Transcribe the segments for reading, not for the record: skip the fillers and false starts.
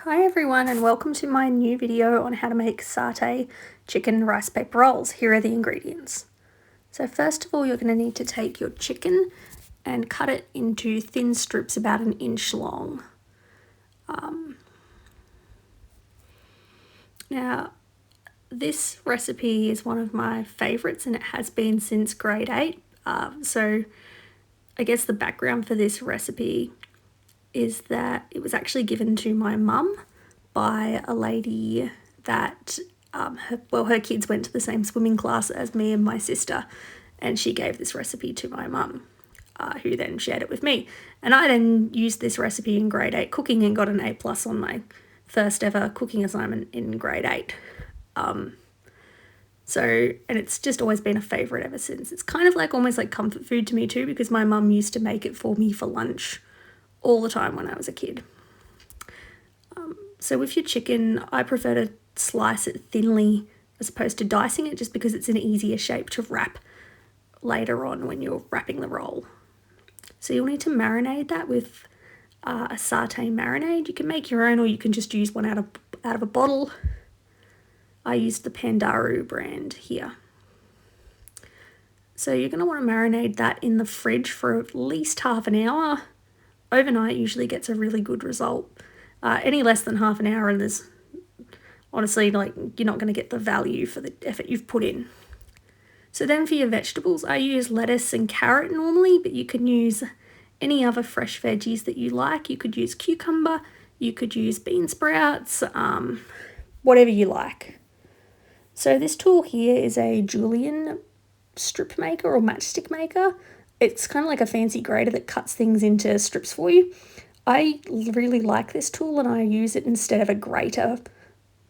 Hi everyone and welcome to my new video on how to make satay chicken rice paper rolls. Here are the ingredients. So first of all, you're going to need to take your chicken and cut it into thin strips about 1 inch long. Now this recipe is one of my favourites and it has been since grade 8. So I guess the background for this recipe is that it was actually given to my mum by a lady that her kids went to the same swimming class as me and my sister, and she gave this recipe to my mum, who then shared it with me. And I then used this recipe in grade 8 cooking and got an A+ on my first ever cooking assignment in grade 8. And it's just always been a favourite ever since. It's kind of like almost like comfort food to me too, because my mum used to make it for me for lunch all the time when I was a kid. So with your chicken, I prefer to slice it thinly as opposed to dicing it, just because it's an easier shape to wrap later on when you're wrapping the roll. So you'll need to marinate that with a satay marinade. You can make your own, or you can just use one out of a bottle. I used the Pandaru brand here. So you're going to want to marinate that in the fridge for at least half an hour. Overnight usually gets a really good result. Any less than half an hour and there's honestly, like, you're not going to get the value for the effort you've put in. So then for your vegetables, I use lettuce and carrot normally, but you can use any other fresh veggies that you like. You could use cucumber, you could use bean sprouts, whatever you like. So this tool here is a julienne strip maker or matchstick maker. It's kind of like a fancy grater that cuts things into strips for you. I really like this tool and I use it instead of a grater,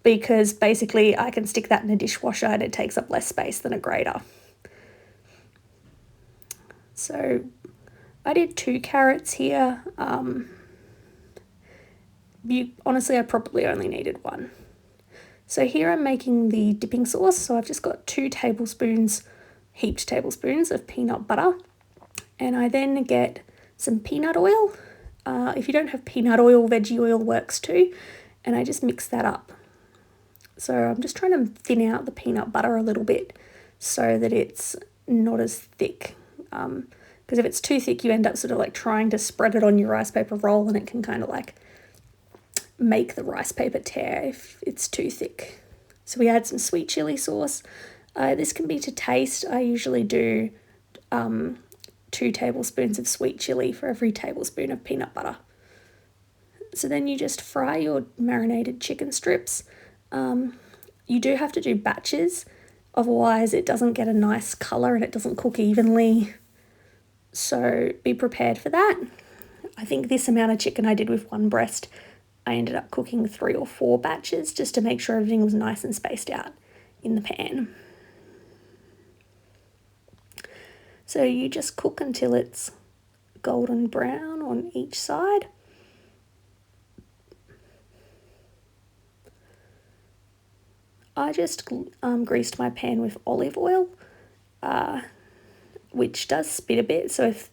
because basically I can stick that in a dishwasher and it takes up less space than a grater. So I did 2 carrots here. Honestly, I probably only needed 1. So here I'm making the dipping sauce. So I've just got 2 tablespoons, heaped tablespoons of peanut butter. And I then get some peanut oil. If you don't have peanut oil, veggie oil works too. And I just mix that up. So I'm just trying to thin out the peanut butter a little bit so that it's not as thick. Because if it's too thick, you end up sort of like trying to spread it on your rice paper roll and it can kind of like make the rice paper tear if it's too thick. So we add some sweet chili sauce. This can be to taste. I usually do 2 tablespoons of sweet chili for every tablespoon of peanut butter. So then you just fry your marinated chicken strips. You do have to do batches, otherwise it doesn't get a nice colour and it doesn't cook evenly. So be prepared for that. I think this amount of chicken I did with 1 breast, I ended up cooking 3 or 4 batches just to make sure everything was nice and spaced out in the pan. So you just cook until it's golden brown on each side. I just greased my pan with olive oil, which does spit a bit. So if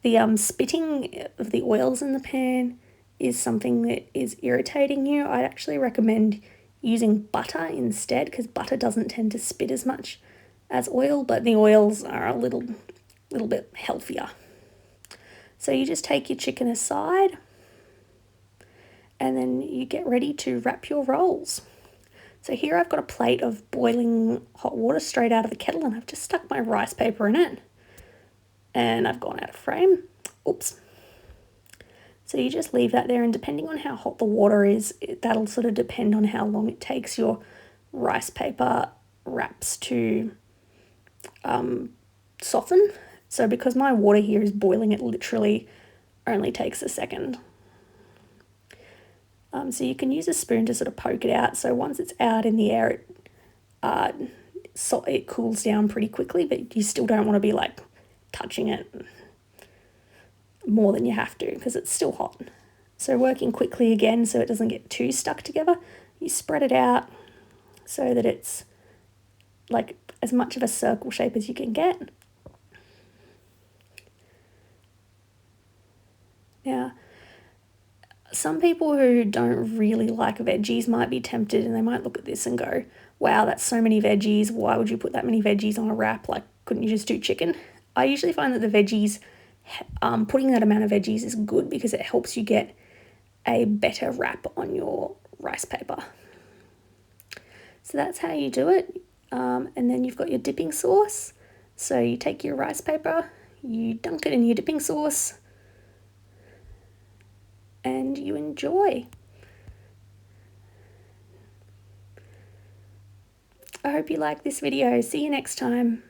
the spitting of the oils in the pan is something that is irritating you, I'd actually recommend using butter instead, because butter doesn't tend to spit as much as oil, but the oils are a little bit healthier. So you just take your chicken aside and then you get ready to wrap your rolls. So here I've got a plate of boiling hot water straight out of the kettle and I've just stuck my rice paper in it. And I've gone out of frame. Oops. So you just leave that there, and depending on how hot the water is, that'll sort of depend on how long it takes your rice paper wraps to soften. So because my water here is boiling, it literally only takes a second. So you can use a spoon to sort of poke it out. So once it's out in the air, it cools down pretty quickly, but you still don't want to be like touching it more than you have to because it's still hot. So working quickly again so it doesn't get too stuck together, you spread it out so that it's like as much of a circle shape as you can get. Now, Some people who don't really like veggies might be tempted and they might look at this and go, wow, that's so many veggies. Why would you put that many veggies on a wrap? Like, couldn't you just do chicken? I usually find that the veggies, putting that amount of veggies is good because it helps you get a better wrap on your rice paper. So that's how you do it. And then you've got your dipping sauce. So you take your rice paper, you dunk it in your dipping sauce, and you enjoy. I hope you like this video. See you next time.